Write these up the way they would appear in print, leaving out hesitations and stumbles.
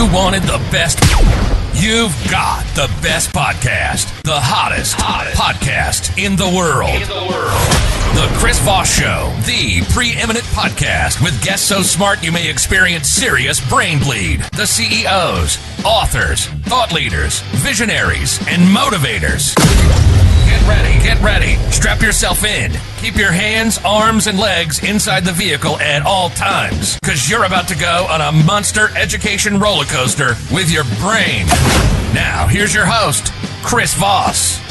You wanted the best. You've got the best podcast. The hottest podcast in the world. The Chris Voss Show, the preeminent podcast with guests so smart you may experience serious brain bleed. The CEOs, authors, thought leaders, visionaries, and motivators. Get ready. Strap yourself in. Keep your hands, arms, and legs inside the vehicle at all times, because you're about to go on a monster education roller coaster with your brain. Now, here's your host, Chris Voss.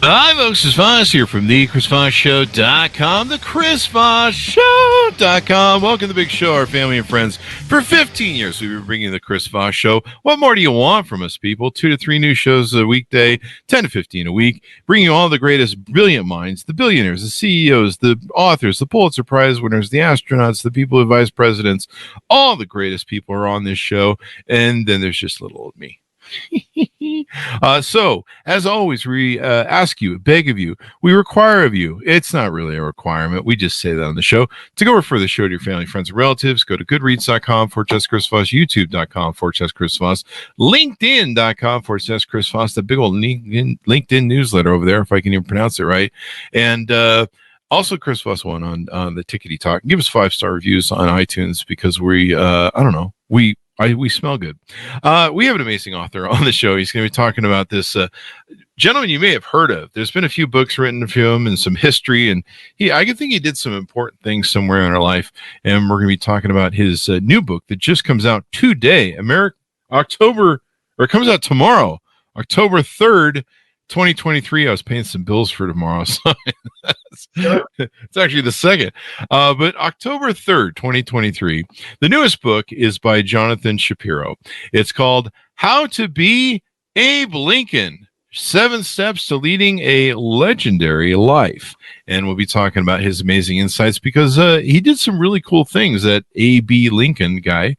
Hi, folks. It's Voss here from thechrisvossshow.com, thechrisvossshow.com. Welcome to the big show, our family and friends. For 15 years, we've been bringing the Chris Voss Show. What more do you want from us, people? 2 to 3 new shows a weekday, 10 to 15 a week, bringing you all the greatest brilliant minds, the billionaires, the CEOs, the authors, the Pulitzer Prize winners, the astronauts, the people who advise presidents. All the greatest people are on this show, and then there's just little old me. So, as always, we ask you, beg of you, we require of you. It's not really a requirement. We just say that on the show. To go refer the show to your family, friends, and relatives, go to goodreads.com/Chris Voss, youtube.com/Chris Voss, linkedin.com/Chris Voss, the big old LinkedIn newsletter over there, if I can even pronounce it right. And also, Chris Voss one on the Tickety Talk. Give us 5-star reviews on iTunes because we smell good. We have an amazing author on the show. He's going to be talking about this gentleman you may have heard of. There's been a few books written of him and some history, and I can think he did some important things somewhere in our life. And we're going to be talking about his new book that just comes out today, it comes out tomorrow, October 3rd, 2023. I was paying some bills for tomorrow, so it's actually the 2nd. But October 3rd, 2023. The newest book is by Jonathan Shapiro. It's called How to Be Abe Lincoln: 7 Steps to Leading a Legendary Life. And we'll be talking about his amazing insights because he did some really cool things, that Abe Lincoln guy.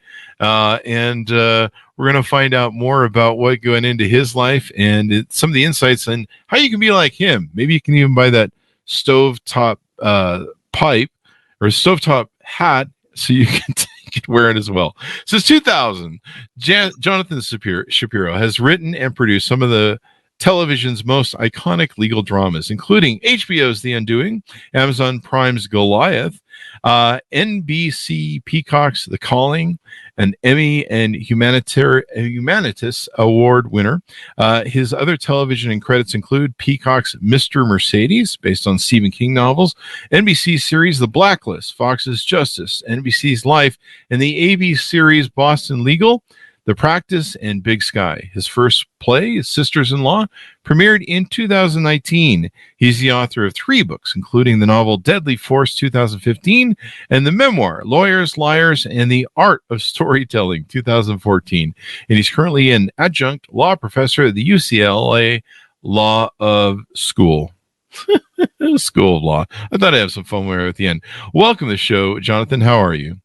We're going to find out more about what going into his life and some of the insights and how you can be like him. Maybe you can even buy that stovetop pipe or stovetop hat so you can wear it as well. Since 2000, Jonathan Shapiro has written and produced some of the television's most iconic legal dramas, including HBO's The Undoing, Amazon Prime's Goliath, NBC Peacock's The Calling, an Emmy and Humanitas Award winner. His other television and credits include Peacock's Mr. Mercedes, based on Stephen King novels, NBC's series The Blacklist, Fox's Justice, NBC's Life, and the ABC series Boston Legal, The Practice, and Big Sky. His first play, Sisters-in-Law, premiered in 2019. He's the author of 3 books, including the novel Deadly Force 2015 and the memoir Lawyers, Liars, and the Art of Storytelling 2014. And he's currently an adjunct law professor at the UCLA Law of School. School of Law. I thought I'd have some fun with it at the end. Welcome to the show, Jonathan. How are you?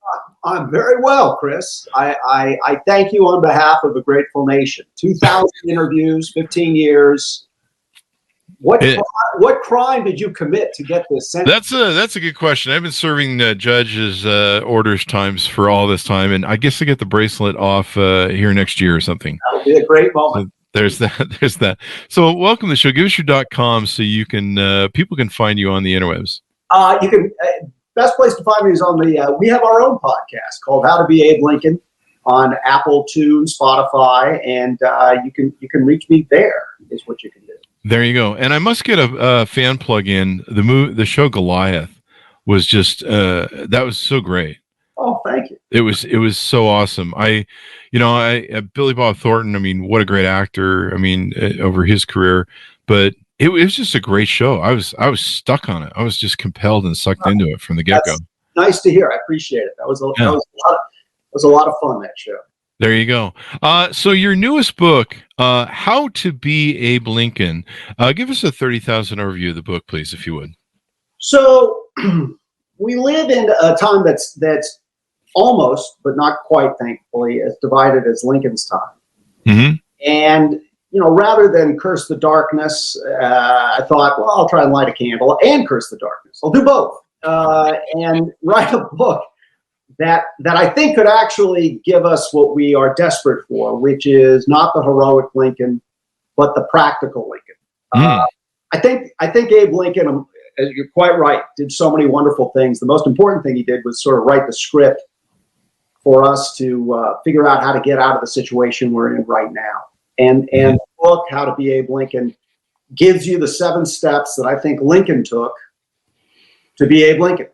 I'm very well, Chris. I thank you on behalf of a grateful nation. 2,000 interviews, 15 years. What crime did you commit to get this sentence? That's a good question. I've been serving judges' orders times for all this time, and I guess I get the bracelet off here next year or something. That'll be a great moment. There's that. So welcome to the show. Give us your .com so you can people can find you on the interwebs. You can. Best place to find me is on the. We have our own podcast called How to Be Abe Lincoln on Apple, Tunes, Spotify, and you can reach me there. Is what you can do. There you go. And I must get a fan plug in. The show Goliath was just that was so great. Oh, thank you. It was so awesome. Billy Bob Thornton. I mean, what a great actor. I mean, over his career, but. It was just a great show. I was stuck on it. I was just compelled and sucked into it from the get-go. Nice to hear. I appreciate it. That was a lot of fun, that show. There you go. So your newest book, How to Be Abe Lincoln. Give us a 30,000 overview of the book, please, if you would. So we live in a time that's almost, but not quite, thankfully, as divided as Lincoln's time. Mm-hmm. And rather than curse the darkness, I thought, well, I'll try and light a candle and curse the darkness. I'll do both and write a book that I think could actually give us what we are desperate for, which is not the heroic Lincoln, but the practical Lincoln. I think Abe Lincoln, you're quite right, did so many wonderful things. The most important thing he did was sort of write the script for us to figure out how to get out of the situation we're in right now. And the book, How to Be Abe Lincoln, gives you the 7 steps that I think Lincoln took to be Abe Lincoln.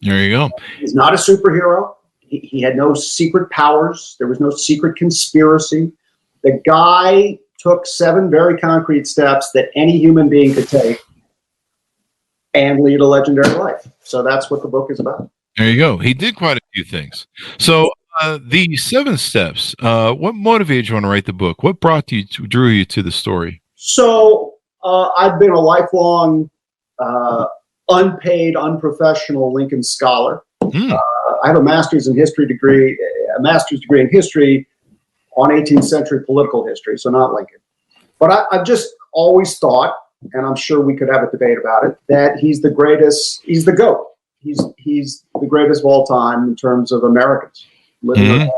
There you go. He's not a superhero. He had no secret powers. There was no secret conspiracy. The guy took 7 very concrete steps that any human being could take and lead a legendary life. So that's what the book is about. There you go. He did quite a few things. So the 7 steps, what motivated you want to write the book? What drew you to the story? So I've been a lifelong unpaid, unprofessional Lincoln scholar. I have a master's in history degree, in history on 18th century political history, so not Lincoln. But I've just always thought, and I'm sure we could have a debate about it, that he's the greatest, he's the GOAT. He's the greatest of all time in terms of Americans living.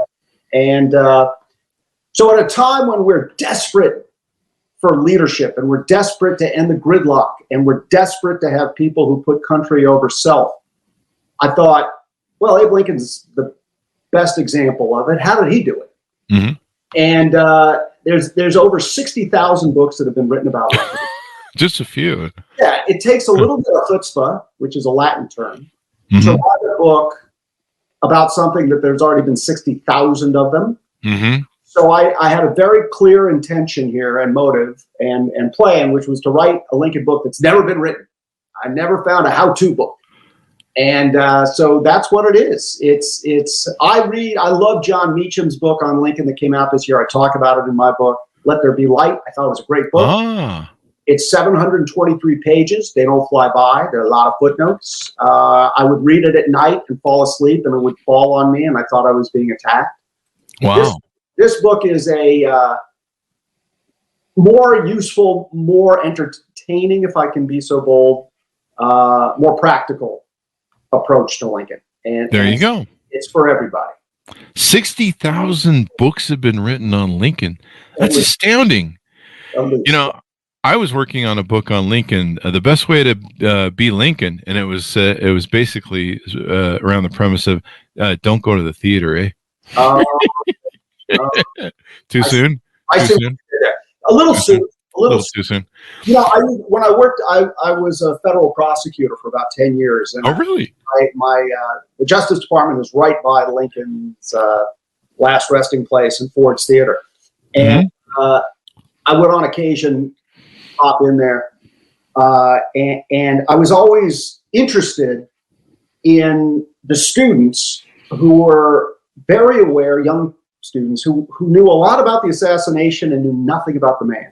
And so at a time when we're desperate for leadership and we're desperate to end the gridlock and we're desperate to have people who put country over self, I thought, well, Abe Lincoln's the best example of it. How did he do it? And there's over 60,000 books that have been written about Lincoln. Just a few. Yeah, it takes a little bit of chutzpah, which is a Latin term, to write a book about something that there's already been 60,000 of them. So I had a very clear intention here and motive and plan, which was to write a Lincoln book that's never been written. I never found a how-to book. And so that's what it is. I love John Meacham's book on Lincoln that came out this year. I talk about it in my book, Let There Be Light. I thought it was a great book. It's 723 pages. They don't fly by. There are a lot of footnotes. I would read it at night and fall asleep, and it would fall on me, and I thought I was being attacked. Wow. This book is a more useful, more entertaining, if I can be so bold, more practical approach to Lincoln. And there you go. It's for everybody. 60,000 books have been written on Lincoln. That's astounding. You know, I was working on a book on Lincoln, the best way to be Lincoln, and it was basically around the premise of don't go to the theater, eh? Too soon? Too soon? A little soon. A little too soon. You know, when I worked, I was a federal prosecutor for about 10 years. And really? The Justice Department was right by Lincoln's last resting place in Ford's Theater. And I would on occasion pop in there. And I was always interested in the students who were very aware, young students who knew a lot about the assassination and knew nothing about the man.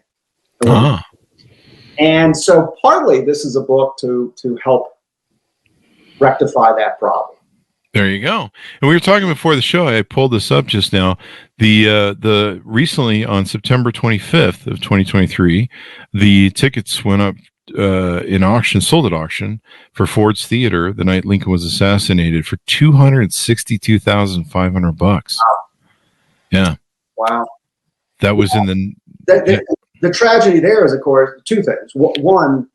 And so partly this is a book to help rectify that problem. There you go. And we were talking before the show. I pulled this up just now. The recently on September 25th of 2023, the tickets went up in auction, sold at auction for Ford's Theater the night Lincoln was assassinated for $262,500. Wow. Yeah. Wow. That was in the tragedy there is, of course, 2 things. One,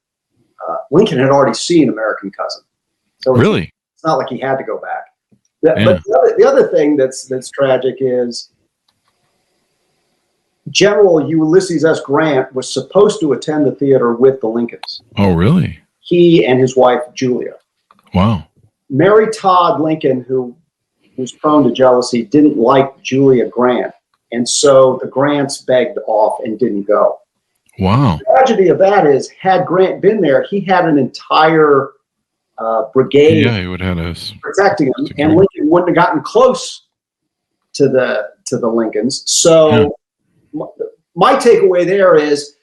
Lincoln had already seen American Cousin. So really? It's not like he had to go back. But the other thing that's tragic is General Ulysses S. Grant was supposed to attend the theater with the Lincolns. Oh, really? He and his wife, Julia. Wow. Mary Todd Lincoln, who was prone to jealousy, didn't like Julia Grant. And so the Grants begged off and didn't go. Wow. The tragedy of that is, had Grant been there, he had an entire brigade he would have protecting him, and Lincoln wouldn't have gotten close to the Lincolns. So my takeaway there is,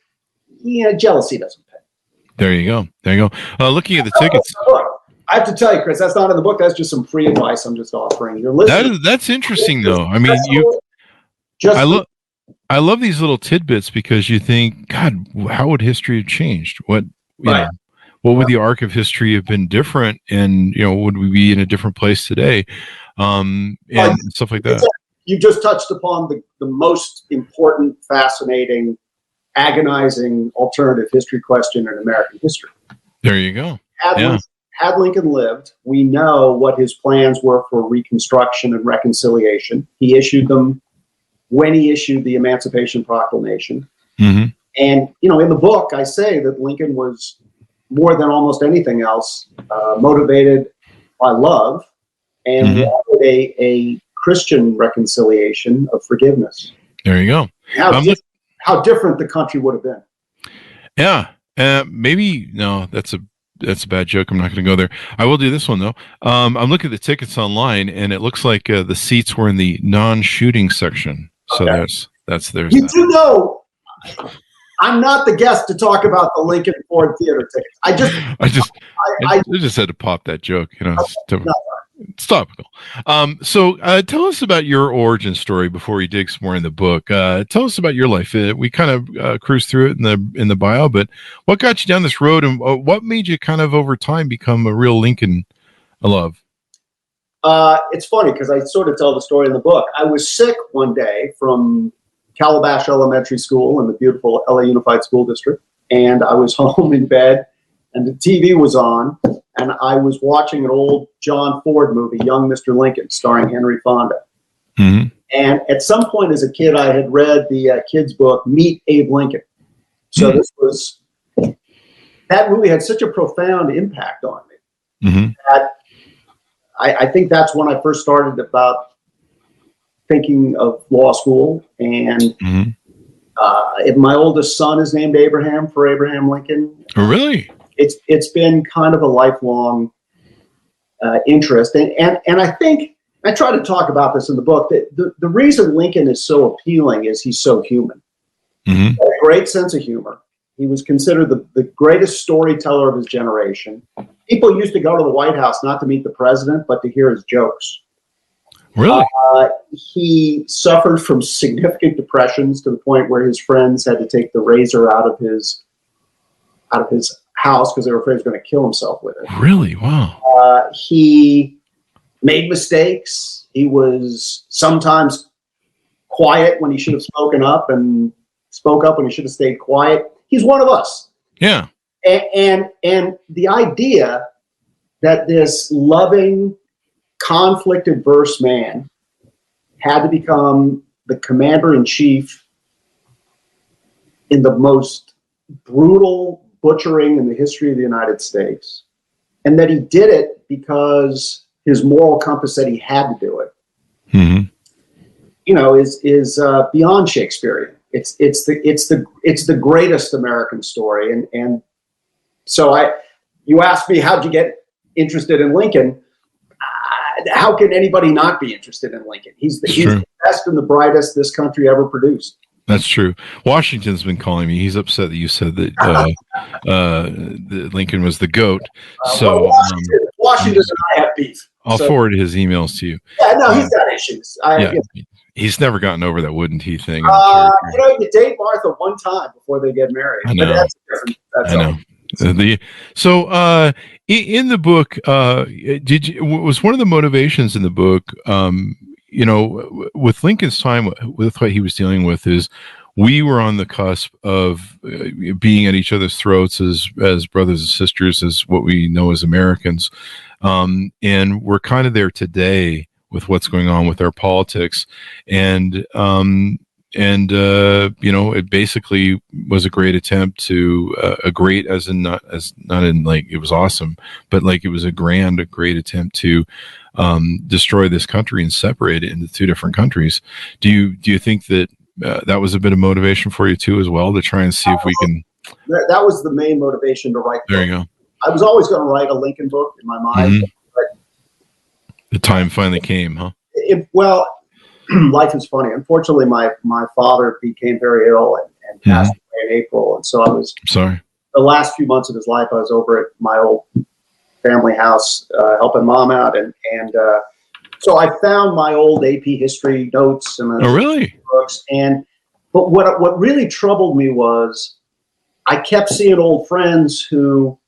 jealousy doesn't pay. There you go. Looking at the tickets. I have to tell you, Chris, that's not in the book. That's just some free advice I'm just offering. You're listening. That's interesting, though. I mean, I love these little tidbits because you think, God, how would history have changed? What would the arc of history have been different? And would we be in a different place today? and stuff like that. You just touched upon the most important, fascinating, agonizing alternative history question in American history. There you go. Had Lincoln lived, we know what his plans were for Reconstruction and reconciliation. He issued them when he issued the Emancipation Proclamation. Mm-hmm. And, in the book, I say that Lincoln was, more than almost anything else, motivated by love and wanted a Christian reconciliation of forgiveness. There you go. How different the country would have been. Yeah. Maybe, no, that's a bad joke. I'm not going to go there. I will do this one, though. I'm looking at the tickets online, and it looks like the seats were in the non-shooting section. So there's You do know, I'm not the guest to talk about the Lincoln Ford Theater tickets. I just had to pop that joke. It's topical. So tell us about your origin story before we dig some more in the book. Tell us about your life. We kind of cruised through it in the bio, but what got you down this road, and what made you kind of over time become a real Lincoln love? It's funny because I sort of tell the story in the book. I was sick one day from Calabash Elementary School in the beautiful LA Unified School District, and I was home in bed, and the TV was on, and I was watching an old John Ford movie, Young Mr. Lincoln, starring Henry Fonda. Mm-hmm. And at some point as a kid, I had read the kid's book, Meet Abe Lincoln. So that movie had such a profound impact on me that I think that's when I first started about thinking of law school. And my oldest son is named Abraham for Abraham Lincoln. Oh, really? It's been kind of a lifelong interest. And I think, I try to talk about this in the book, that the reason Lincoln is so appealing is he's so human. Mm-hmm. He had a great sense of humor. He was considered the greatest storyteller of his generation. People used to go to the White House not to meet the president, but to hear his jokes. Really? He suffered from significant depressions to the point where his friends had to take the razor out of his house because they were afraid he was going to kill himself with it. Really? Wow. He made mistakes. He was sometimes quiet when he should have spoken up, and spoke up when he should have stayed quiet. He's one of us. Yeah. And the idea that this loving, conflict-averse man had to become the commander-in-chief in the most brutal butchering in the history of the United States, and that he did it because his moral compass said he had to do it, is beyond Shakespearean. It's the greatest American story. And so you asked me, how'd you get interested in Lincoln? How can anybody not be interested in Lincoln? He's the best and the brightest this country ever produced. That's true. Washington's been calling me. He's upset that you said that Lincoln was the GOAT. So Washington and I have beef. I'll forward his emails to you. Yeah, no, he's got issues. He's never gotten over that wooden teeth thing. You date Martha one time before they get married. I know. But that's different. That's I know. In the book, was one of the motivations in the book, with Lincoln's time, with what he was dealing with, is we were on the cusp of being at each other's throats as brothers and sisters, as what we know as Americans, and we're kind of there today with what's going on with our politics, and it basically was a great attempt to not in like it was awesome, but like it was a great attempt to destroy this country and separate it into two different countries. Do you think that that was a bit of motivation for you too, as well, to try and see if we can? That was the main motivation to write. There you go. I was always going to write a Lincoln book in my mind. But the time finally came, huh? Life is funny. Unfortunately, my father became very ill and passed away in April. And so I was sorry. The last few months of his life, I was over at my old family house helping mom out. And so I found my old AP history notes and books. But what really troubled me was I kept seeing old friends who,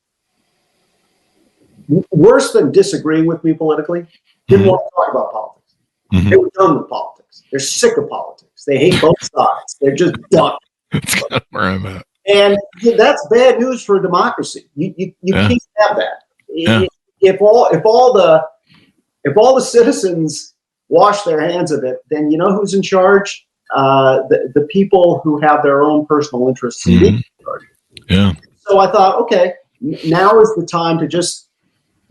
worse than disagreeing with me politically, didn't want to talk about politics. Mm-hmm. They were done with politics. They're sick of politics. They hate both sides. They're just done. That's kind of where I'm at. And that's bad news for democracy. You can't have that. Yeah. If all the citizens wash their hands of it, then you know who's in charge? The people who have their own personal interests in being in charge. Yeah. So I thought, okay, now is the time to just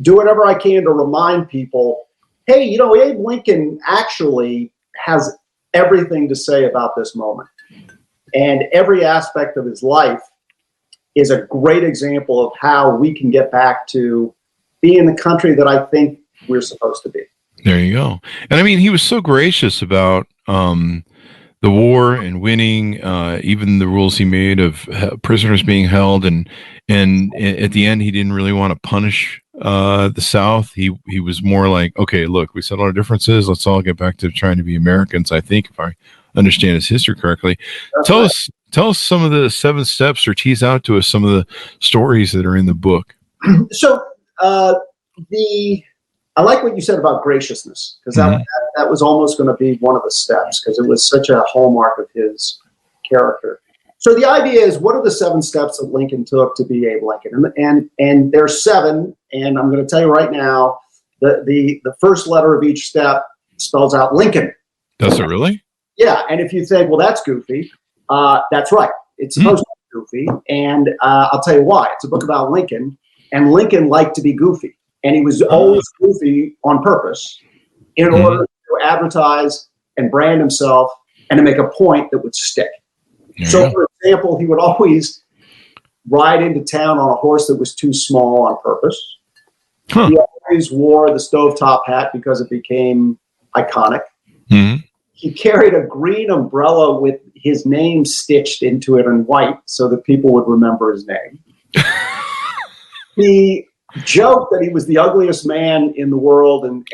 do whatever I can to remind people, hey, you know, Abe Lincoln actually has everything to say about this moment. And every aspect of his life is a great example of how we can get back to being the country that I think we're supposed to be. There you go. And I mean, he was so gracious about the war and winning, even the rules he made of prisoners being held. And at the end, he didn't really want to punish the South. He was more like, okay, look, we settled our differences. Let's all get back to trying to be Americans, I think, if I understand his history correctly. Tell us some of the 7 steps, or tease out to us some of the stories that are in the book. So I like what you said about graciousness, because that was almost going to be one of the steps, because it was such a hallmark of his character. So the idea is, what are the 7 steps that Lincoln took to be Abe Lincoln? And there's 7, and I'm going to tell you right now, the first letter of each step spells out Lincoln. Does it really? Yeah, and if you think, well, that's goofy, that's right. It's supposed to be goofy, and I'll tell you why. It's a book about Lincoln, and Lincoln liked to be goofy, and he was always goofy on purpose in order to advertise and brand himself and to make a point that would stick. So, for example, he would always ride into town on a horse that was too small on purpose. He always wore the stovetop hat because it became iconic. He carried a green umbrella with his name stitched into it in white so that people would remember his name. He joked that he was the ugliest man in the world, and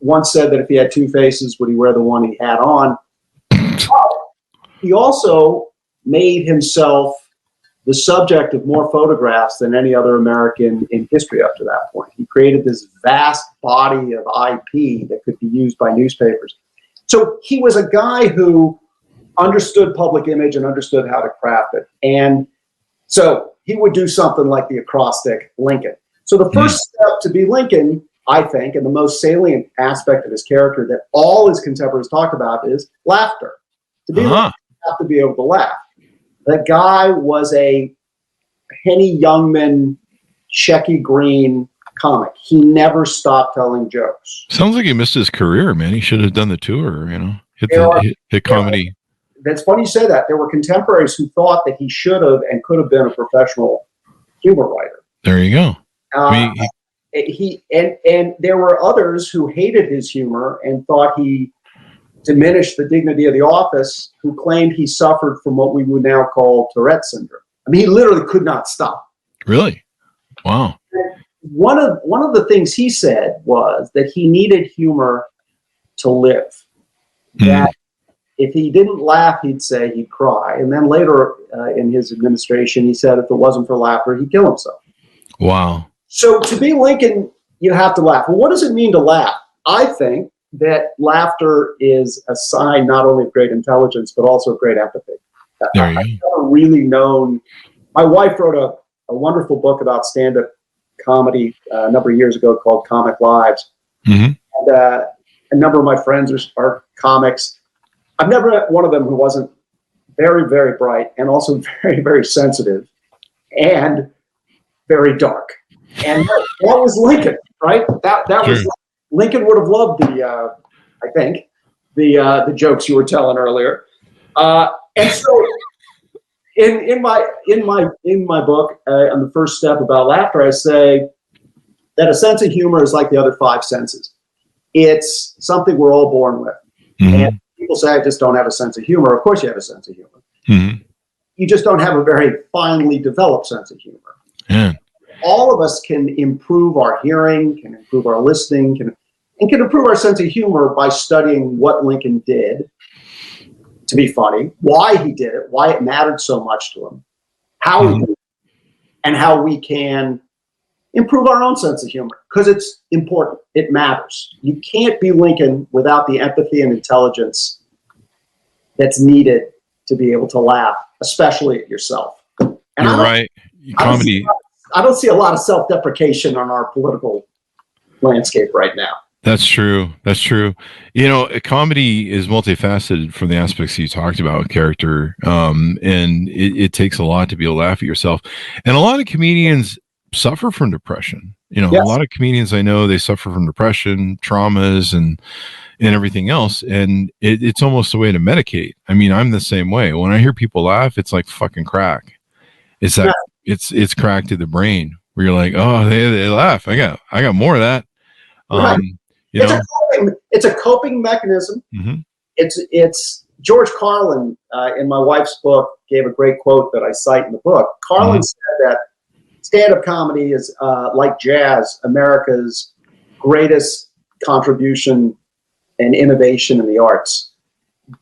once said that if he had 2 faces, would he wear the one he had on? He also made himself the subject of more photographs than any other American in history up to that point. He created this vast body of IP that could be used by newspapers. So he was a guy who understood public image and understood how to craft it. And so he would do something like the acrostic Lincoln. So the first step to be Lincoln, I think, and the most salient aspect of his character that all his contemporaries talked about, is laughter. To be Lincoln, you have to be able to laugh. That guy was a Henny Youngman, Shecky Green comic. He never stopped telling jokes. Sounds like he missed his career, man. He should have done the tour, hit comedy. That's funny you say that. There were contemporaries who thought that he should have and could have been a professional humor writer. There you go. And there were others who hated his humor and thought he diminished the dignity of the office, who claimed he suffered from what we would now call Tourette syndrome. I mean, he literally could not stop. Really? Wow. One of the things he said was that he needed humor to live. That if he didn't laugh, he'd say he'd cry. And then later in his administration, he said if it wasn't for laughter, he'd kill himself. Wow. So to be Lincoln, you have to laugh. Well, what does it mean to laugh? I think that laughter is a sign not only of great intelligence, but also of great empathy. I've never really known. My wife wrote a wonderful book about stand-up comedy a number of years ago called Comic Lives. And a number of my friends are comics. I've never met one of them who wasn't very, very bright and also very, very sensitive and very dark. And that was Lincoln, right? That was Lincoln would have loved the jokes you were telling earlier. And so in my book, on the first step about laughter, I say that a sense of humor is like the other 5 senses. It's something we're all born with. And people say, I just don't have a sense of humor. Of course you have a sense of humor. You just don't have a very finely developed sense of humor. All of us can improve our hearing, can improve our listening, can improve our sense of humor by studying what Lincoln did to be funny, why he did it, why it mattered so much to him, how he did it, and how we can improve our own sense of humor because it's important. It matters. You can't be Lincoln without the empathy and intelligence that's needed to be able to laugh, especially at yourself. And You're right. Comedy. I don't see a lot of self-deprecation on our political landscape right now. That's true. That's true. Comedy is multifaceted from the aspects you talked about, character, and it takes a lot to be able to laugh at yourself. And a lot of comedians suffer from depression. Yes. A lot of comedians I know, they suffer from depression, traumas, and everything else. And it's almost a way to medicate. I mean, I'm the same way. When I hear people laugh, it's like fucking crack. It's that it's crack to the brain where you're like, oh, they laugh. I got more of that. Right. It's a coping mechanism. Mm-hmm. It's George Carlin in my wife's book gave a great quote that I cite in the book. Carlin said that stand-up comedy is like jazz, America's greatest contribution and innovation in the arts.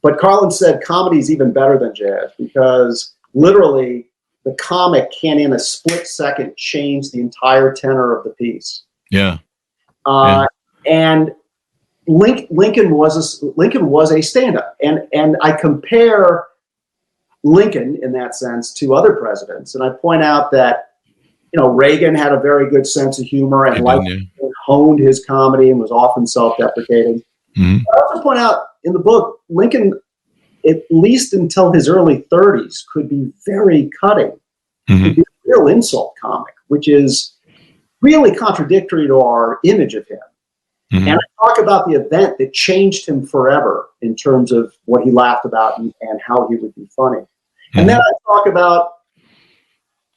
But Carlin said comedy is even better than jazz because literally the comic can in a split second change the entire tenor of the piece. Yeah. And Lincoln was a stand-up, and I compare Lincoln in that sense to other presidents, and I point out that Reagan had a very good sense of humor and honed his comedy and was often self-deprecating. Mm-hmm. I also point out in the book, Lincoln, at least until his early 30s, could be very cutting, could be a real insult comic, which is really contradictory to our image of him. Mm-hmm. And I talk about the event that changed him forever in terms of what he laughed about and how he would be funny. Mm-hmm. And then I talk about,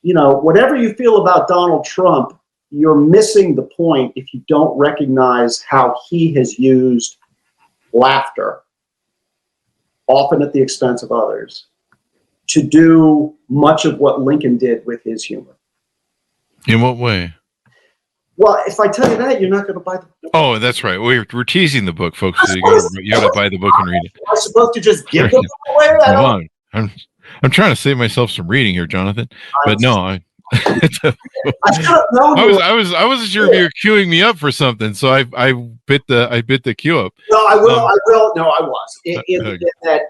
whatever you feel about Donald Trump, you're missing the point if you don't recognize how he has used laughter, often at the expense of others, to do much of what Lincoln did with his humor. In what way? Well, if I tell you that, you're not going to buy the book. Oh, that's right. We're teasing the book, folks. So you got to buy the book and read it. I'm supposed to just give the book away? Come on. I'm trying to save myself some reading here, Jonathan. But no, I should have known. I wasn't sure if you were queuing me up for something, so I bit the cue up. No, I will. No, I was. That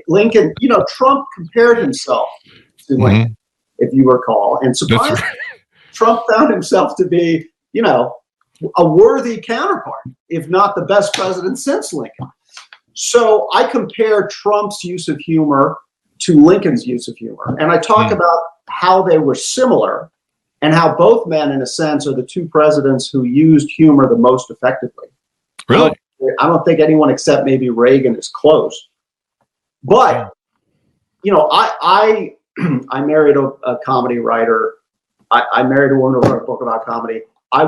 Lincoln, Trump compared himself to Lincoln, if you recall, and surprisingly, Trump found himself to be, a worthy counterpart, if not the best president since Lincoln. So I compare Trump's use of humor to Lincoln's use of humor. And I talk about how they were similar and how both men, in a sense, are the two presidents who used humor the most effectively. Really? I don't think anyone except maybe Reagan is close. But, I married a comedy writer. I married a woman who wrote a book about comedy. My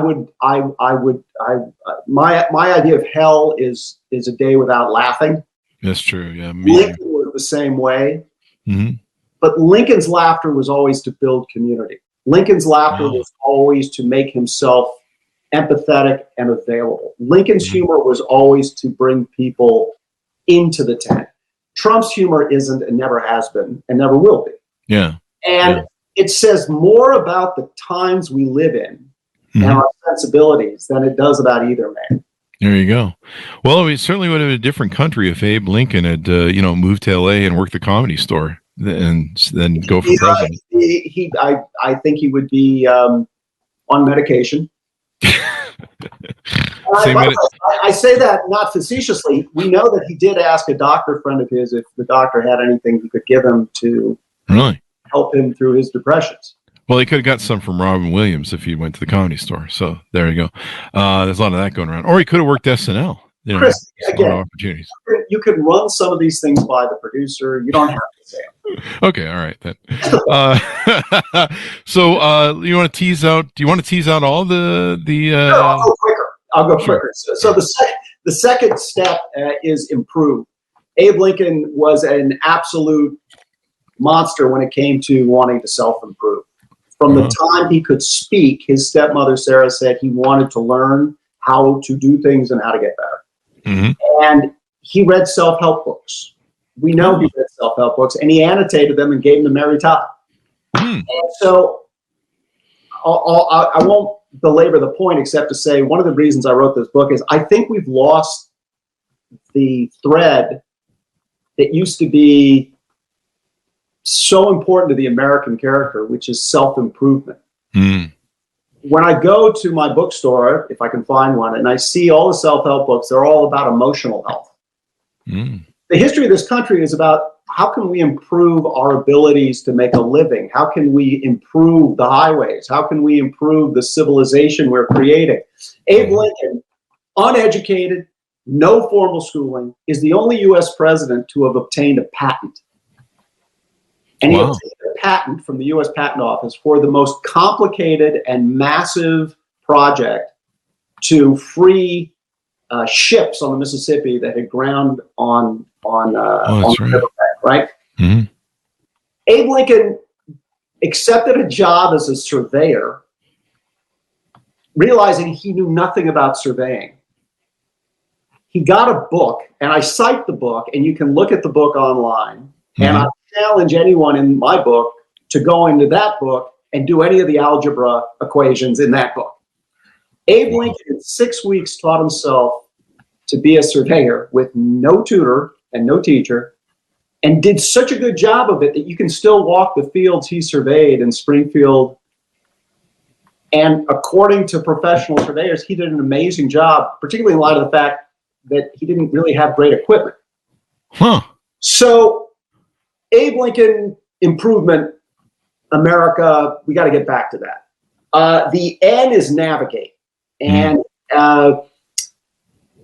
idea of hell is a day without laughing. That's true. Yeah. Lincoln was the same way. Mm-hmm. But Lincoln's laughter was always to build community. Lincoln's laughter was always to make himself empathetic and available. Lincoln's humor was always to bring people into the tent. Trump's humor isn't and never has been and never will be. Yeah. And it says more about the times we live in and our sensibilities than it does about either man. There you go. Well, it certainly would have been a different country if Abe Lincoln had, moved to LA and worked the Comedy Store and then go for president. I think he would be on medication. I say that not facetiously. We know that he did ask a doctor friend of his if the doctor had anything he could give him to help him through his depressions. Well, he could have got some from Robin Williams if he went to the Comedy Store. So there you go. There's a lot of that going around. Or he could have worked SNL. Chris, again, opportunities. You could run some of these things by the producer. You don't have to say it. Okay, all right then. So you want to tease out? Do you want to tease out all the? No, I'll go quicker. So the second step is improve. Abe Lincoln was an absolute monster when it came to wanting to self-improve. From the time he could speak, his stepmother Sarah said he wanted to learn how to do things and how to get better. Mm-hmm. And he read self-help books. We know he read self-help books, and he annotated them and gave them to Mary Todd. And so I won't belabor the point except to say one of the reasons I wrote this book is I think we've lost the thread that used to be so important to the American character, which is self-improvement. Mm. When I go to my bookstore, if I can find one, and I see all the self-help books, they're all about emotional health. Mm. The history of this country is about how can we improve our abilities to make a living? How can we improve the highways? How can we improve the civilization we're creating? Abe Lincoln, uneducated, no formal schooling, is the only U.S. president to have obtained a patent. And he obtained a patent from the U.S. Patent Office for the most complicated and massive project to free ships on the Mississippi that had ground on the riverbank, right? Mm-hmm. Abe Lincoln accepted a job as a surveyor, realizing he knew nothing about surveying. He got a book, and I cite the book, and you can look at the book online, mm-hmm. and I challenge anyone in my book to go into that book and do any of the algebra equations in that book. Abe Lincoln in 6 weeks taught himself to be a surveyor with no tutor and no teacher, and did such a good job of it that you can still walk the fields he surveyed in Springfield. And according to professional surveyors, he did an amazing job, particularly in light of the fact that he didn't really have great equipment. Huh. So Abe Lincoln improvement, America, we got to get back to that. The N is navigate. And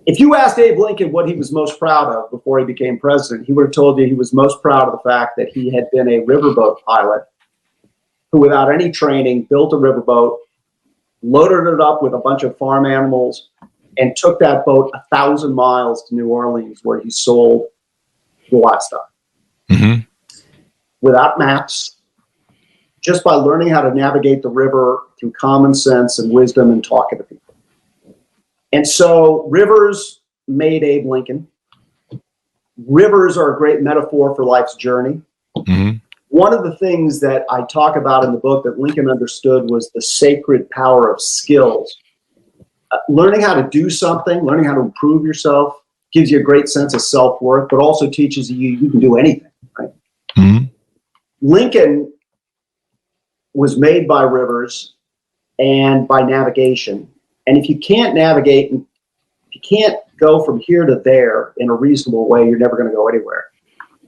if you asked Abe Lincoln what he was most proud of before he became president, he would have told you he was most proud of the fact that he had been a riverboat pilot who, without any training, built a riverboat, loaded it up with a bunch of farm animals, and took that boat 1,000 miles to New Orleans, where he sold the livestock. Mm-hmm. Without maps, just by learning how to navigate the river through common sense and wisdom and talking to people. And so rivers made Abe Lincoln. Rivers are a great metaphor for life's journey. Mm-hmm. One of the things that I talk about in the book that Lincoln understood was the sacred power of skills. Learning how to do something, learning how to improve yourself, gives you a great sense of self-worth, but also teaches you can do anything. Right? Mm-hmm. Lincoln was made by rivers and by navigation. And if you can't navigate, and if you can't go from here to there in a reasonable way, you're never going to go anywhere.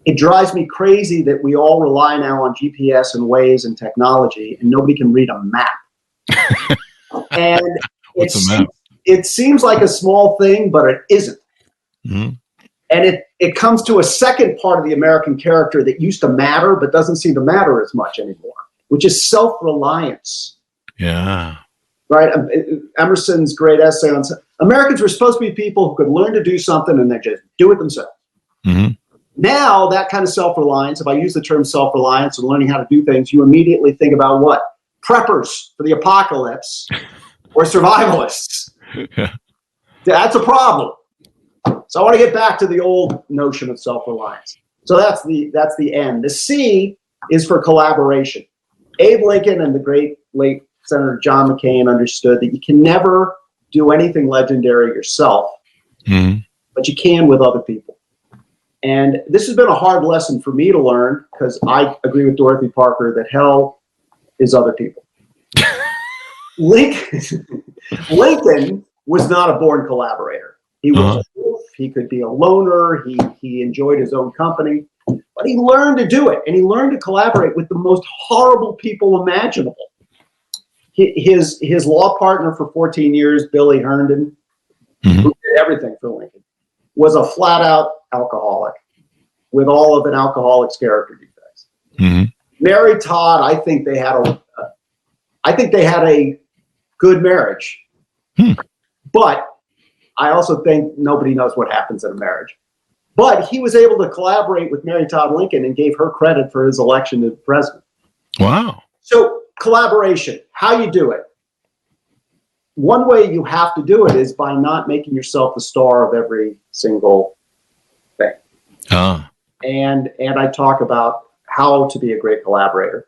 It drives me crazy that we all rely now on GPS and Waze and technology, and nobody can read a map. And it seems like a small thing, but it isn't. Mm-hmm. And it comes to a second part of the American character that used to matter, but doesn't seem to matter as much anymore, which is self-reliance. Yeah. Right? Emerson's great essay on Americans were supposed to be people who could learn to do something and they just do it themselves. Mm-hmm. Now, that kind of self-reliance, if I use the term self-reliance and learning how to do things, you immediately think about what? Preppers for the apocalypse or survivalists. Yeah. That's a problem. So I want to get back to the old notion of self-reliance. So that's the N. The C is for collaboration. Abe Lincoln and the great late Senator John McCain understood that you can never do anything legendary yourself, but you can with other people. And this has been a hard lesson for me to learn because I agree with Dorothy Parker that hell is other people. Lincoln was not a born collaborator. He was a wolf. He could be a loner. He enjoyed his own company, but he learned to do it, and he learned to collaborate with the most horrible people imaginable. His law partner for 14 years, Billy Herndon, who did everything for Lincoln, was a flat-out alcoholic with all of an alcoholic's character defects. Mm-hmm. Mary Todd, I think they had a good marriage, but I also think nobody knows what happens in a marriage. But he was able to collaborate with Mary Todd Lincoln and gave her credit for his election to president. Wow. So collaboration, how you do it. One way you have to do it is by not making yourself the star of every single thing. And I talk about how to be a great collaborator.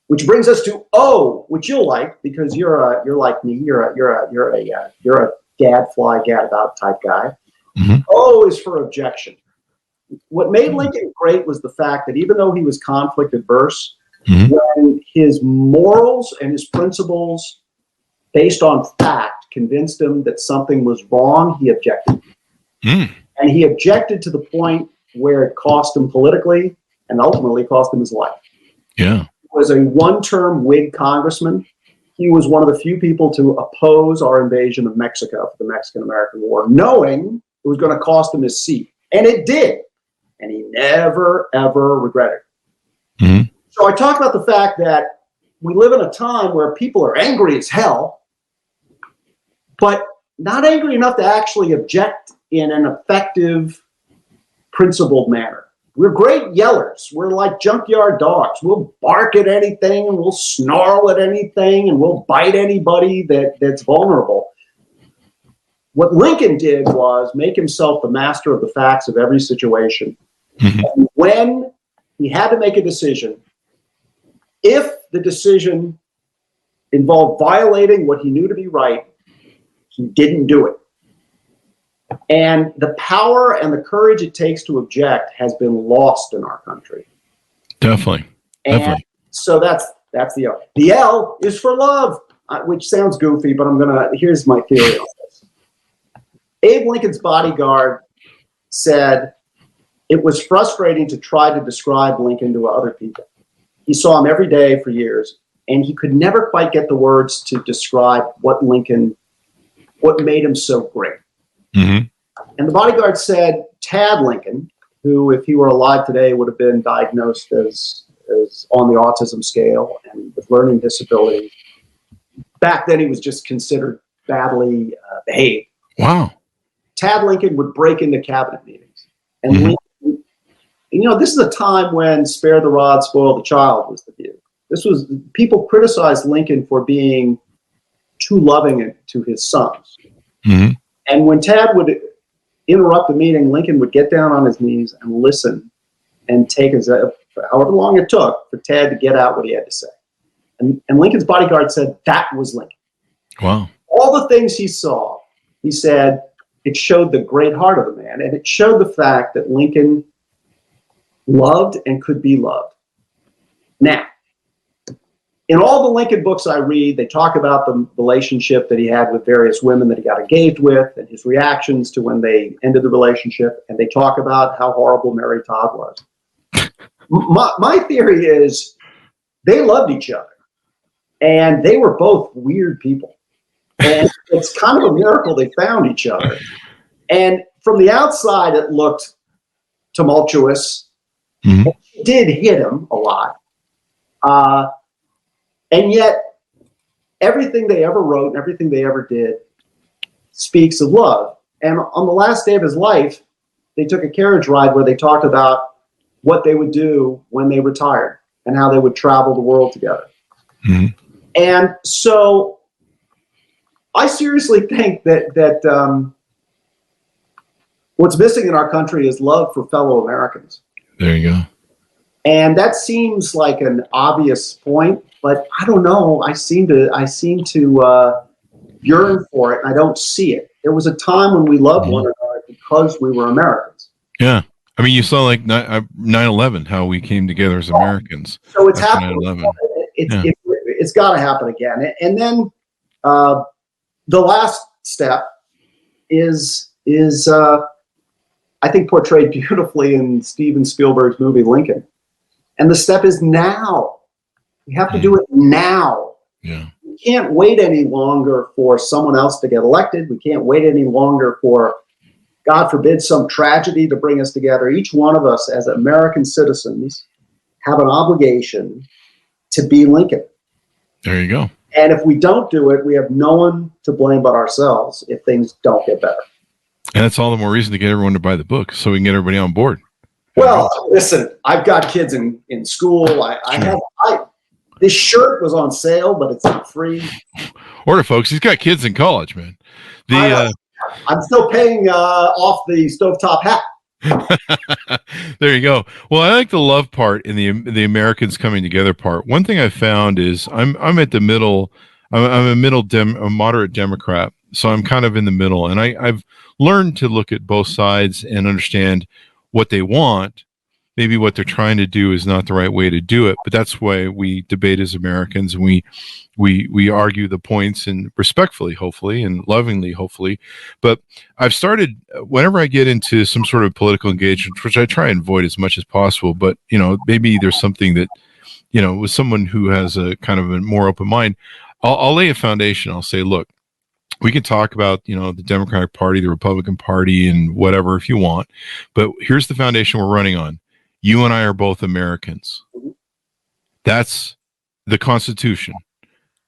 Which brings us to O, which you'll like because you're like me. You're a gadfly, gadabout type guy. Mm-hmm. O is for objection. What made Lincoln great was the fact that even though he was conflict adverse, when his morals and his principles based on fact convinced him that something was wrong, he objected. And he objected to the point where it cost him politically and ultimately cost him his life. Yeah. He was a one-term Whig congressman. He was one of the few people to oppose our invasion of Mexico for the Mexican-American War, knowing it was going to cost him his seat. And it did. And he never, ever regretted it. So I talk about the fact that we live in a time where people are angry as hell, but not angry enough to actually object in an effective, principled manner. We're great yellers. We're like junkyard dogs. We'll bark at anything and we'll snarl at anything and we'll bite anybody that's vulnerable. What Lincoln did was make himself the master of the facts of every situation. And when he had to make a decision, if the decision involved violating what he knew to be right, he didn't do it. And the power and the courage it takes to object has been lost in our country. Definitely. And so that's the O. The L is for love, which sounds goofy, but here's my theory on this. Abe Lincoln's bodyguard said it was frustrating to try to describe Lincoln to other people. He saw him every day for years, and he could never quite get the words to describe what made him so great. And the bodyguard said Tad Lincoln, who, if he were alive today, would have been diagnosed as on the autism scale and with learning disability. Back then, he was just considered badly behaved. Wow. Tad Lincoln would break into cabinet meetings. And Lincoln, this is a time when spare the rod, spoil the child was the view. People criticized Lincoln for being too loving to his sons. And when Tad would interrupt the meeting, Lincoln would get down on his knees and listen and take however long it took for Tad to get out what he had to say. And Lincoln's bodyguard said that was Lincoln. Wow. All the things he saw, he said, it showed the great heart of the man, and it showed the fact that Lincoln loved and could be loved. Now, in all the Lincoln books I read, they talk about the relationship that he had with various women that he got engaged with and his reactions to when they ended the relationship, and they talk about how horrible Mary Todd was. My theory is they loved each other, and they were both weird people. And it's kind of a miracle they found each other. And from the outside, it looked tumultuous. It did hit him a lot. And yet, everything they ever wrote and everything they ever did speaks of love. And on the last day of his life, they took a carriage ride where they talked about what they would do when they retired and how they would travel the world together. And so I seriously think that what's missing in our country is love for fellow Americans. There you go. And that seems like an obvious point, but I don't know. I seem to yearn for it, and I don't see it. There was a time when we loved one another because we were Americans. Yeah. I mean, you saw like 9/11, how we came together as Americans. So it's happening. It's got to happen again. And then the last step is I think portrayed beautifully in Steven Spielberg's movie Lincoln. And the step is now. We have to do it now. Yeah. We can't wait any longer for someone else to get elected. We can't wait any longer for, God forbid, some tragedy to bring us together. Each one of us as American citizens have an obligation to be Lincoln. There you go. And if we don't do it, we have no one to blame but ourselves if things don't get better. And that's all the more reason to get everyone to buy the book so we can get everybody on board. Well, listen, I've got kids in school. This shirt was on sale, but it's not free. Order, folks. He's got kids in college, man. I'm still paying off the stovetop hat. There you go. Well, I like the love part in the Americans coming together part. One thing I found is I'm at the middle. I'm a moderate Democrat, so I'm kind of in the middle, and I've learned to look at both sides and understand what they want. Maybe what they're trying to do is not the right way to do it, but that's why we debate as Americans, and we argue the points, and respectfully, hopefully, and lovingly, hopefully. But I've started, whenever I get into some sort of political engagement, which I try and avoid as much as possible, but maybe there's something that, with someone who has a kind of a more open mind, I'll lay a foundation. I'll say, look, we can talk about, the Democratic Party, the Republican Party, and whatever if you want, but here's the foundation we're running on. You and I are both Americans. That's the Constitution.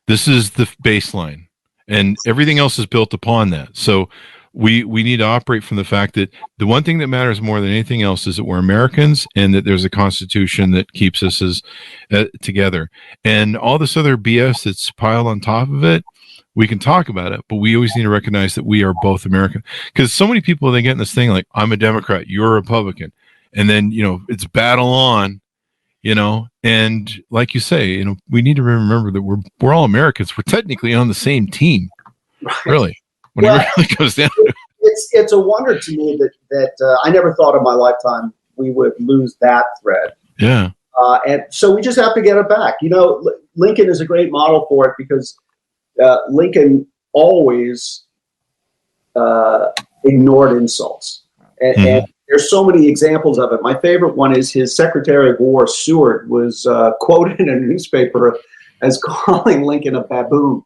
This is the baseline, and everything else is built upon that. So we need to operate from the fact that the one thing that matters more than anything else is that we're Americans, and that there's a Constitution that keeps us as together. And all this other BS that's piled on top of it, we can talk about it, but we always need to recognize that we are both American. Because so many people, they get in this thing like, I'm a Democrat, you're a Republican. And then, it's battle on, and like you say, we need to remember that we're all Americans. We're technically on the same team, really, when it really goes down to it. It's a wonder to me that I never thought in my lifetime we would lose that thread. Yeah. And so we just have to get it back. Lincoln is a great model for it, because Lincoln always ignored insults. And there's so many examples of it. My favorite one is his Secretary of War, Seward, was quoted in a newspaper as calling Lincoln a baboon.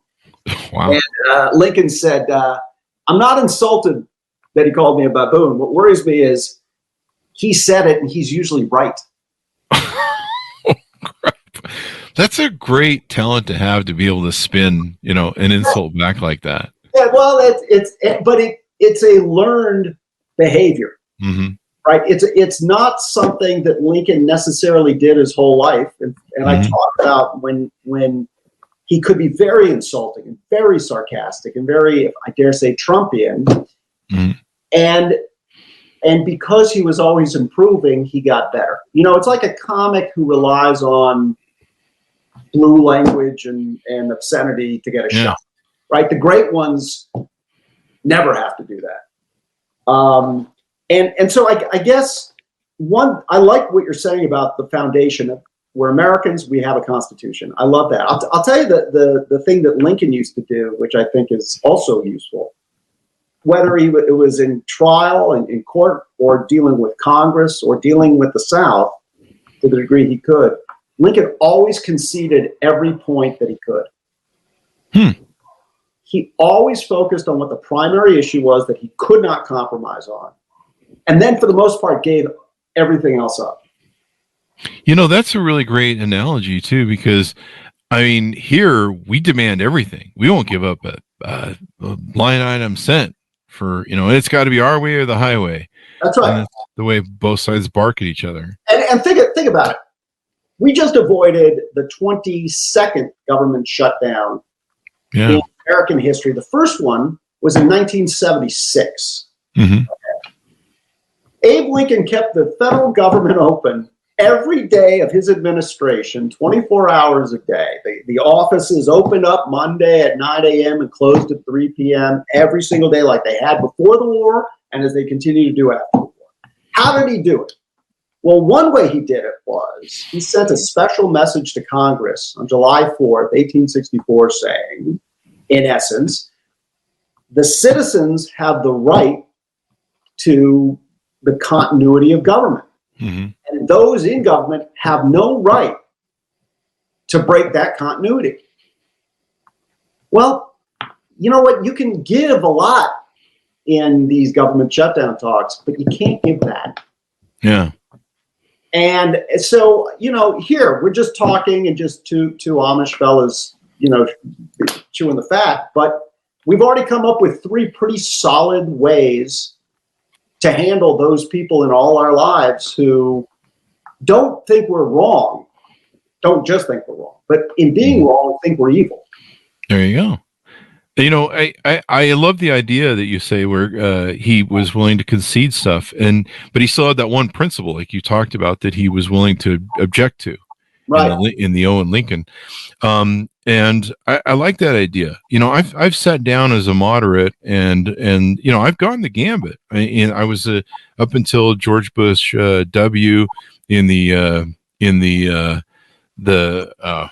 Wow. And Lincoln said, I'm not insulted that he called me a baboon. What worries me is he said it, and he's usually right. That's a great talent to have, to be able to spin, an insult back like that. Yeah, well, it's a learned behavior. Mm-hmm. Right. It's not something that Lincoln necessarily did his whole life. And I talk about when he could be very insulting and very sarcastic and very, I dare say, Trumpian. Mm-hmm. And because he was always improving, he got better. It's like a comic who relies on blue language and obscenity to get a shot. Right. The great ones never have to do that. And so I guess I like what you're saying about the foundation of, we're Americans, we have a Constitution. I love that. I'll tell you the thing that Lincoln used to do, which I think is also useful, whether it was in trial and in court, or dealing with Congress, or dealing with the South to the degree he could. Lincoln always conceded every point that he could. He always focused on what the primary issue was that he could not compromise on. And then, for the most part, gave everything else up. That's a really great analogy, too, because, here we demand everything. We won't give up a line item cent for, it's got to be our way or the highway. That's right. And that's the way both sides bark at each other. And think about it. We just avoided the 22nd government shutdown in American history. The first one was in 1976. Mm-hmm. Abe Lincoln kept the federal government open every day of his administration, 24 hours a day. The offices opened up Monday at 9 a.m. and closed at 3 p.m. every single day, like they had before the war and as they continue to do after the war. How did he do it? Well, one way he did it was he sent a special message to Congress on July 4th, 1864, saying, in essence, the citizens have the right to the continuity of government. Mm-hmm. And those in government have no right to break that continuity. Well, you know what? You can give a lot in these government shutdown talks, but you can't give that. Yeah. And so, here we're just talking and just two Amish fellas, chewing the fat, but we've already come up with 3 pretty solid ways to handle those people in all our lives who don't think we're wrong, don't just think we're wrong, but in being wrong, think we're evil. There you go. I love the idea that you say where he was willing to concede stuff, but he still had that one principle, like you talked about, that he was willing to object to Right. in the Owen Lincoln. And I like that idea. I've sat down as a moderate, and I've gone the gambit. I was up until George Bush W in the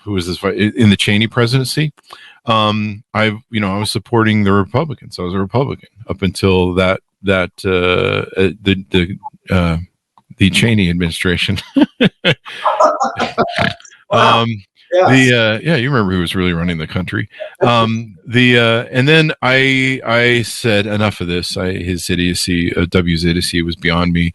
who was this in the Cheney presidency. I was supporting the Republicans. I was a Republican up until the Cheney administration. Wow. You remember who was really running the country. And then I said enough of this. His idiocy, W's idiocy, was beyond me.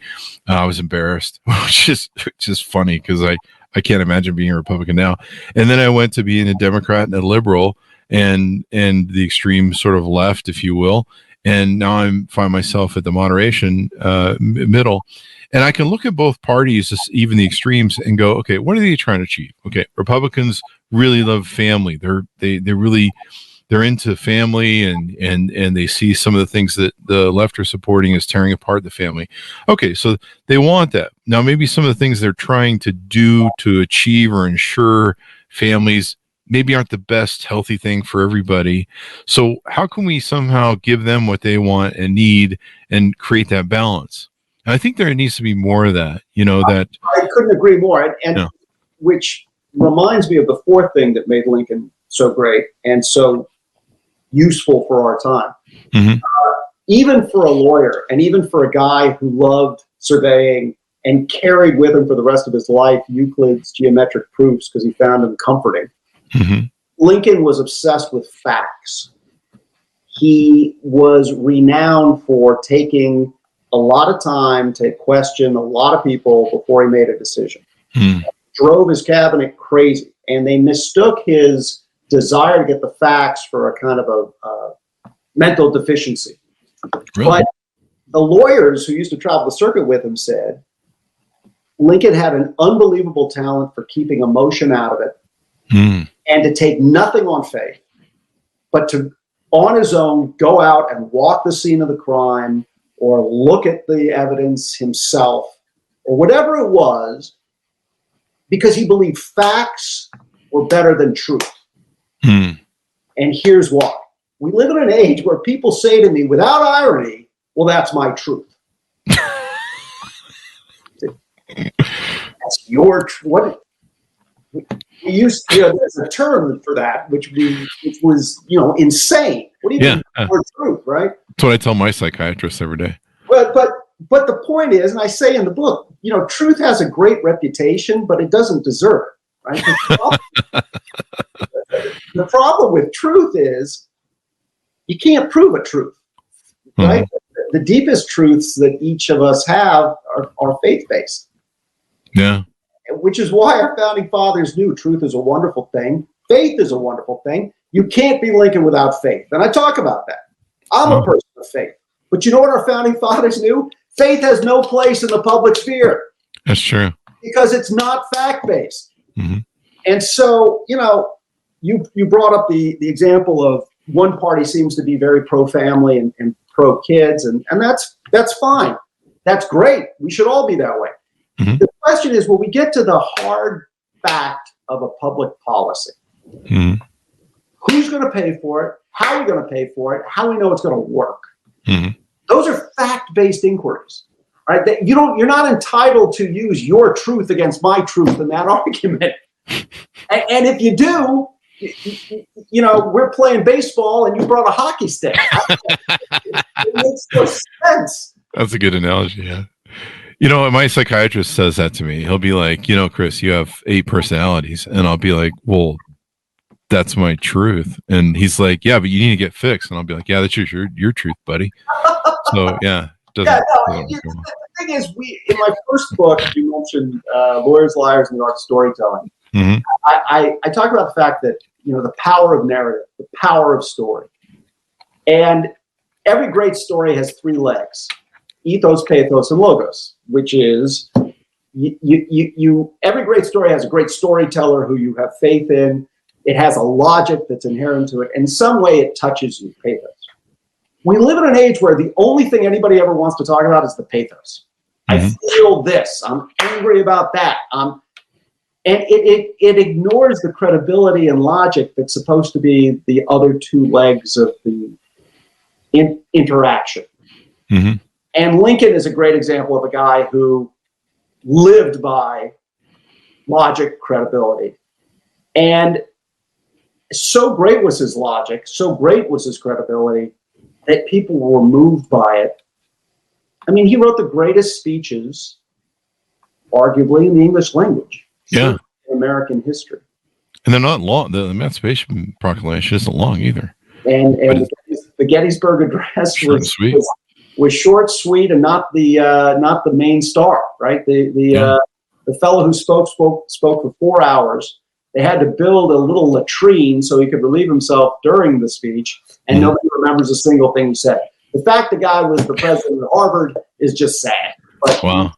I was embarrassed, which is just funny because I can't imagine being a Republican now. And then I went to being a Democrat and a liberal and the extreme sort of left, if you will. And now I find myself at the moderation middle. And I can look at both parties, even the extremes, and go, okay, what are they trying to achieve? Okay, Republicans really love family. They're into family, and they see some of the things that the left are supporting as tearing apart the family. Okay, so they want that. Now, maybe some of the things they're trying to do to achieve or ensure families maybe aren't the best healthy thing for everybody. So how can we somehow give them what they want and need and create that balance? And I think there needs to be more of that, that I couldn't agree more. And which reminds me of the fourth thing that made Lincoln so great and so useful for our time. Mm-hmm. Even for a lawyer and even for a guy who loved surveying and carried with him for the rest of his life Euclid's geometric proofs because he found them comforting. Mm-hmm. Lincoln was obsessed with facts. He was renowned for taking a lot of time to question a lot of people before he made a decision. Mm. Drove his cabinet crazy, and they mistook his desire to get the facts for a kind of a mental deficiency. Really? But the lawyers who used to travel the circuit with him said Lincoln had an unbelievable talent for keeping emotion out of it. Mm. And to take nothing on faith, but to, on his own, go out and walk the scene of the crime or look at the evidence himself or whatever it was, because he believed facts were better than truth. Mm. And here's why. We live in an age where people say to me without irony, well, that's my truth. That's your truth. What? We used there's a term for that, which was insane. What do you mean your truth, right? That's what I tell my psychiatrist every day. But the point is, and I say in the book, truth has a great reputation, but it doesn't deserve it, right? The problem with truth is you can't prove a truth, right? Mm-hmm. The deepest truths that each of us have are faith-based. Yeah. Which is why our founding fathers knew truth is a wonderful thing. Faith is a wonderful thing. You can't be Lincoln without faith. And I talk about that. I'm a person of faith. But you know what our founding fathers knew? Faith has no place in the public sphere. That's true. Because it's not fact-based. Mm-hmm. And so, you brought up the example of one party seems to be very pro-family and pro-kids, and that's fine. That's great. We should all be that way. Mm-hmm. The question is, when we get to the hard fact of a public policy, mm-hmm. who's going to pay for it? How are we going to pay for it? How do we know it's going to work? Mm-hmm. Those are fact-based inquiries, right? That you're not entitled to use your truth against my truth in that argument. And if you do, we're playing baseball and you brought a hockey stick. It makes no sense. That's a good analogy, yeah. My psychiatrist says that to me. He'll be like, Chris, you have 8 personalities. And I'll be like, well, that's my truth. And he's like, yeah, but you need to get fixed. And I'll be like, yeah, that's your truth, buddy. So, yeah. The thing is, in my first book, you mentioned Lawyers, Liars, and the Art of Storytelling. Mm-hmm. I talk about the fact that, the power of narrative, the power of story. And every great story has 3 legs. Ethos, pathos, and logos, which is every great story has a great storyteller who you have faith in. It has a logic that's inherent to it. In some way, it touches you, pathos. We live in an age where the only thing anybody ever wants to talk about is the pathos. I feel this. I'm angry about that. And it ignores the credibility and logic that's supposed to be the other two legs of the interaction. Mm-hmm. And Lincoln is a great example of a guy who lived by logic, credibility. And so great was his logic, so great was his credibility, that people were moved by it. I mean, he wrote the greatest speeches, arguably, in the English language. Yeah. In American history. And they're not long. The Emancipation Proclamation isn't long either. And the Gettysburg Address was short, sweet, and not the main star, right? The fellow who spoke for 4 hours. They had to build a little latrine so he could relieve himself during the speech, and nobody remembers a single thing he said. The fact the guy was the president of Harvard is just sad. But, wow.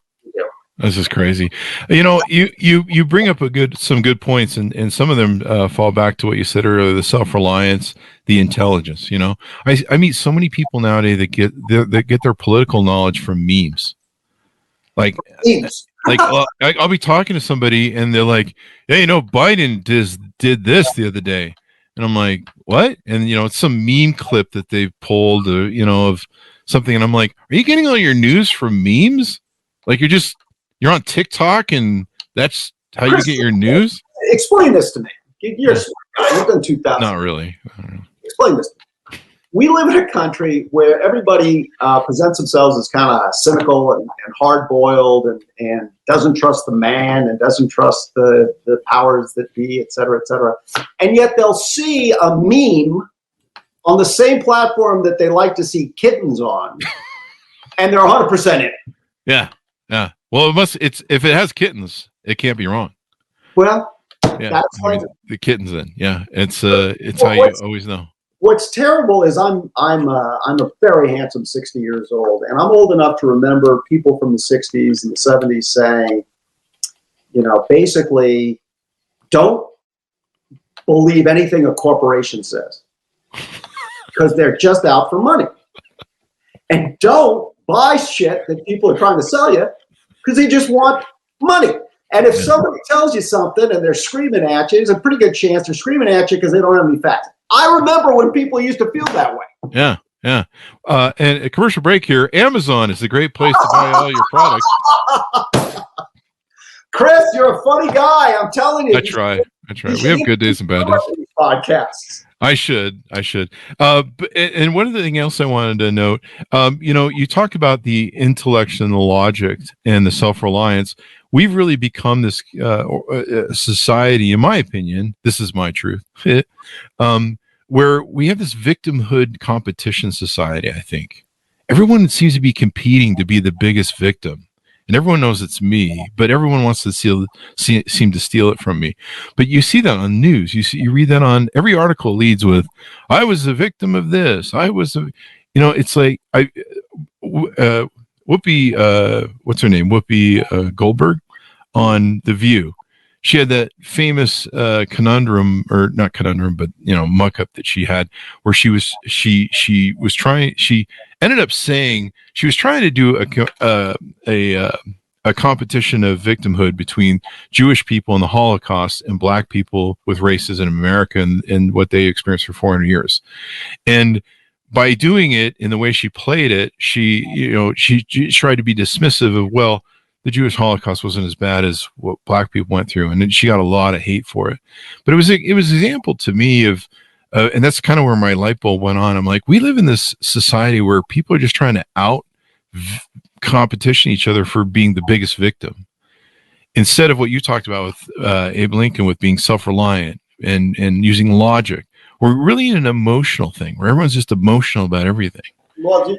This is crazy. You know, you bring up some good points, and some of them fall back to what you said earlier: the self-reliance, the intelligence. You know, I meet so many people nowadays that get their political knowledge from memes. Like I'll be talking to somebody, and they're like, "Hey, you know, Biden did this the other day," and I'm like, "What?" And you know, it's some meme clip that they've pulled, of something, and I'm like, "Are you getting all your news from memes? Like you're on TikTok, and that's how you get your news?" Explain this to me. You're a smart guy. You've done 2,000. Not really. Explain this to me. We live in a country where everybody presents themselves as kind of cynical and hard-boiled and doesn't trust the man and doesn't trust the powers that be, et cetera, et cetera. And yet they'll see a meme on the same platform that they like to see kittens on, and they're 100% in it. Yeah. Yeah. Well, if it has kittens, it can't be wrong. Well, yeah, that's the kittens then. Yeah. It's how you always know. What's terrible is I'm a very handsome 60 years old, and I'm old enough to remember people from the 60s and the 70s saying, basically, don't believe anything a corporation says because they're just out for money. And don't buy shit that people are trying to sell you because they just want money. And if somebody tells you something and they're screaming at you, there's a pretty good chance they're screaming at you because they don't have any facts. I remember when people used to feel that way. Yeah, yeah. And a commercial break here. Amazon is a great place to buy all your products. Chris, you're a funny guy. I'm telling you. I try. We have good days and bad days. Podcasts. I should. And one of the things else I wanted to note, you talk about the intellect and the logic and the self-reliance. We've really become this society, in my opinion, this is my truth, where we have this victimhood competition society, I think. Everyone seems to be competing to be the biggest victim. And everyone knows it's me, but everyone wants to seem to steal it from me. But you see that on news. You read that on every article leads with, "I was a victim of this. I was it's like Whoopi, what's her name? Whoopi Goldberg on The View. She had that famous conundrum, or not conundrum, but muck up that she had, where she ended up saying she was trying to do a competition of victimhood between Jewish people in the Holocaust and Black people with racism in America and what they experienced for 400 years, and by doing it in the way she played it, she tried to be dismissive of, the Jewish Holocaust wasn't as bad as what Black people went through, and then she got a lot of hate for it. But it was an example to me of, and that's kind of where my light bulb went on. I'm like, we live in this society where people are just trying to competition each other for being the biggest victim, instead of what you talked about with Abe Lincoln, with being self-reliant and using logic. We're really in an emotional thing where everyone's just emotional about everything. Well,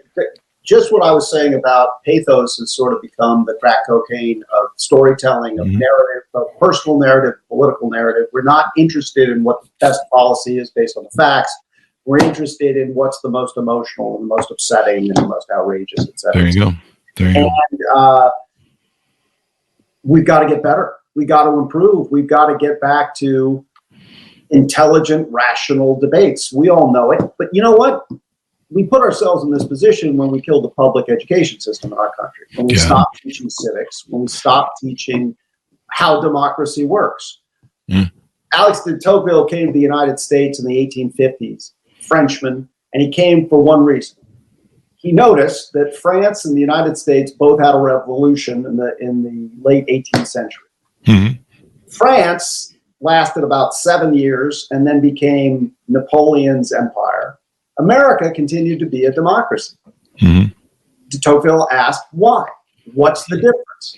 just what I was saying about pathos has sort of become the crack cocaine of storytelling, of narrative, of personal narrative, political narrative. We're not interested in what the best policy is based on the facts. We're interested in what's the most emotional and the most upsetting and the most outrageous, et cetera. There you go. We've got to get better. We've got to improve. We've got to get back to intelligent, rational debates. We all know it. But you know what? We put ourselves in this position when we killed the public education system in our country, when we stopped teaching civics, when we stopped teaching how democracy works. Alex de Tocqueville came to the United States in the 1850s, Frenchman, and he came for one reason. He noticed that France and the United States both had a revolution in the late 18th century. France lasted about 7 years and then became Napoleon's empire. America continued to be a democracy. De Tocqueville asked, why? What's the difference?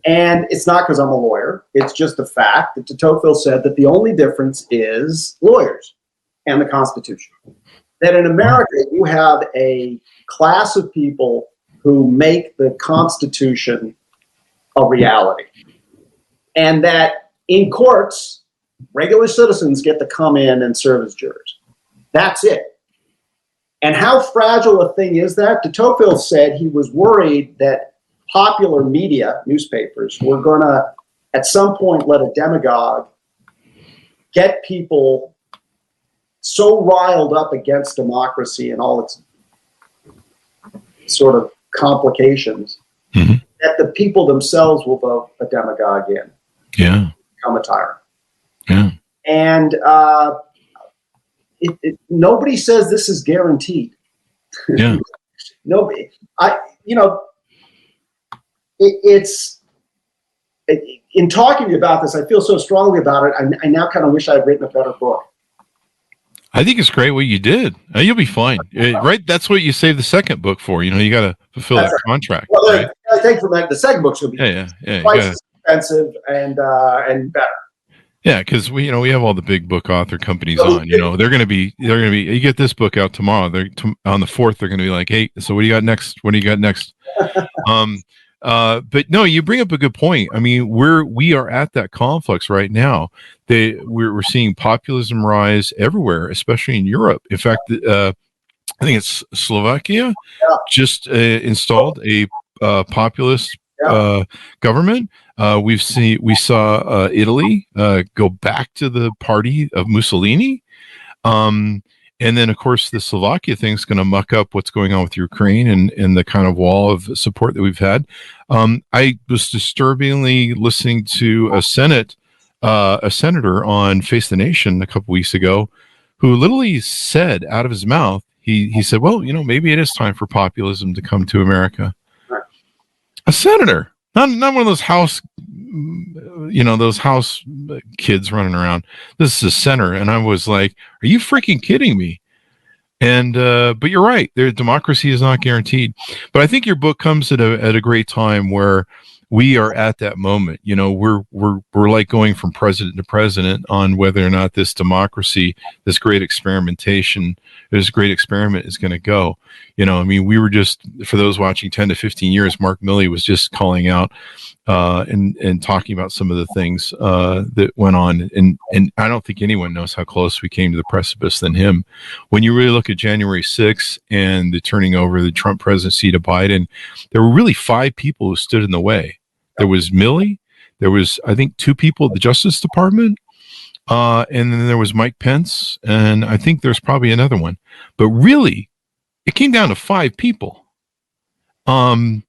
And it's not because I'm a lawyer. It's just a fact that de Tocqueville said that the only difference is lawyers and the Constitution. That in America, you have a class of people who make the Constitution a reality. And that in courts, regular citizens get to come in and serve as jurors. That's it. And how fragile a thing is that? De Tocqueville said he was worried that popular media, newspapers, were going to, at some point, let a demagogue get people so riled up against democracy and all its sort of complications that the people themselves will vote a demagogue in. Become a tyrant. And nobody says this is guaranteed. Nobody. In talking to you about this, I feel so strongly about it. I now kind of wish I'd written a better book. I think it's great what you did. You'll be fine, right? That's what you saved the second book for. You got to fulfill that contract. Well, right? I think from that, the second book's going to be twice as expensive and better. Yeah, because we have all the big book author companies on. They're going to be. You get this book out tomorrow. On the 4th. They're going to be like, hey, so what do you got next? What do you got next? But no, you bring up a good point. I mean, we are at that conflux right now. We're seeing populism rise everywhere, especially in Europe. In fact, I think it's Slovakia just installed a populist government. We saw Italy go back to the party of Mussolini. And then, of course, the Slovakia thing is going to muck up what's going on with Ukraine and the kind of wall of support that we've had. I was disturbingly listening to a senator on Face the Nation a couple weeks ago, who literally said out of his mouth, he said, well, maybe it is time for populism to come to America. A senator, not one of those house kids running around. This is a senator. And I was like, are you freaking kidding me? And, but you're right. Democracy is not guaranteed, but I think your book comes at a great time where we are at that moment. We're like going from president to president on whether or not this democracy, this great experimentation, this great experiment is going to go. We were just, for those watching 10 to 15 years, Mark Milley was just calling out and talking about some of the things that went on. And I don't think anyone knows how close we came to the precipice than him. When you really look at January 6th and the turning over the Trump presidency to Biden, there were really 5 people who stood in the way. There was Milley. There was, I think, 2 people at the Justice Department. And then there was Mike Pence. And I think there's probably another one. But really, it came down to 5 people. And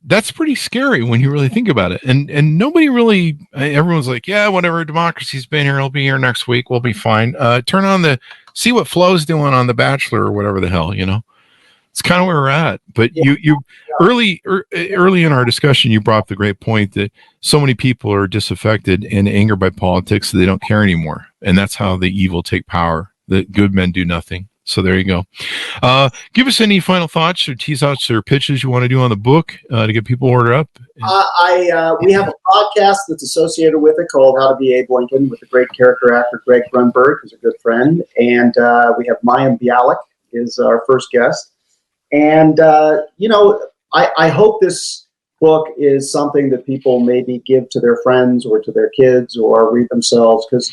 that's pretty scary when you really think about it. And nobody really, everyone's like, yeah, whatever, democracy's been here. It'll be here next week. We'll be fine. Turn on see what Flo's doing on The Bachelor or whatever the hell, It's kind of where we're at. But you early in our discussion, you brought up the great point that so many people are disaffected and angered by politics that they don't care anymore. And that's how the evil take power. The good men do nothing. So there you go. Give us any final thoughts or tease outs or pitches you want to do on the book to get people ordered up. We have a podcast that's associated with it called How to Be Abe Lincoln with the great character actor Greg Grunberg, who's a good friend. And we have Mayim Bialik is our first guest. And, I hope this book is something that people maybe give to their friends or to their kids or read themselves, because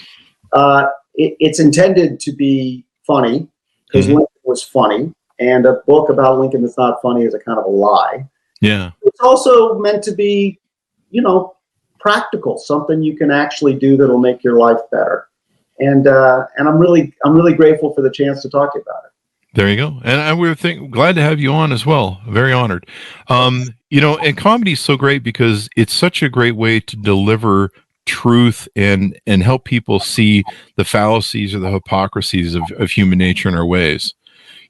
it's intended to be funny, because Lincoln was funny. And a book about Lincoln that's not funny is a kind of a lie. Yeah. It's also meant to be, practical, something you can actually do that'll make your life better. and I'm really grateful for the chance to talk to you about it. There you go. And we're glad to have you on as well. Very honored. And comedy is so great because it's such a great way to deliver truth and help people see the fallacies or the hypocrisies of human nature and our ways.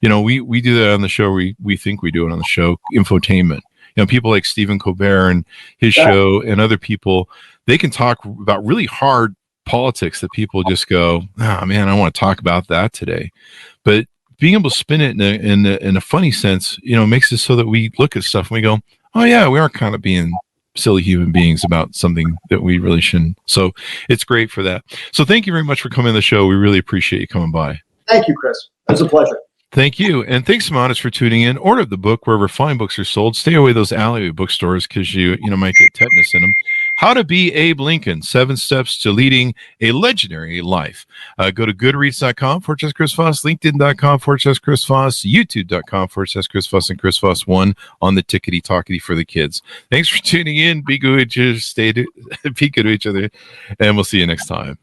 We do that on the show. We think we do it on the show, infotainment. People like Stephen Colbert and his show and other people, they can talk about really hard politics that people just go, oh man, I want to talk about that today. But being able to spin it in a funny sense, makes it so that we look at stuff and we go, oh yeah, we are kind of being silly human beings about something that we really shouldn't. So it's great for that. So thank you very much for coming on the show. We really appreciate you coming by. Thank you, Chris. It's a pleasure. Thank you. And thanks, Monis, for tuning in. Order the book wherever fine books are sold. Stay away those alleyway bookstores because you might get tetanus in them. How to Be Abe Lincoln, 7 Steps to Leading a Legendary Life. Go to goodreads.com/Chris Voss, linkedin.com/Chris Voss, youtube.com/Chris Voss, and Chris Voss 1 on the tickety-talkety for the kids. Thanks for tuning in. Be good. Be good to each other. And we'll see you next time.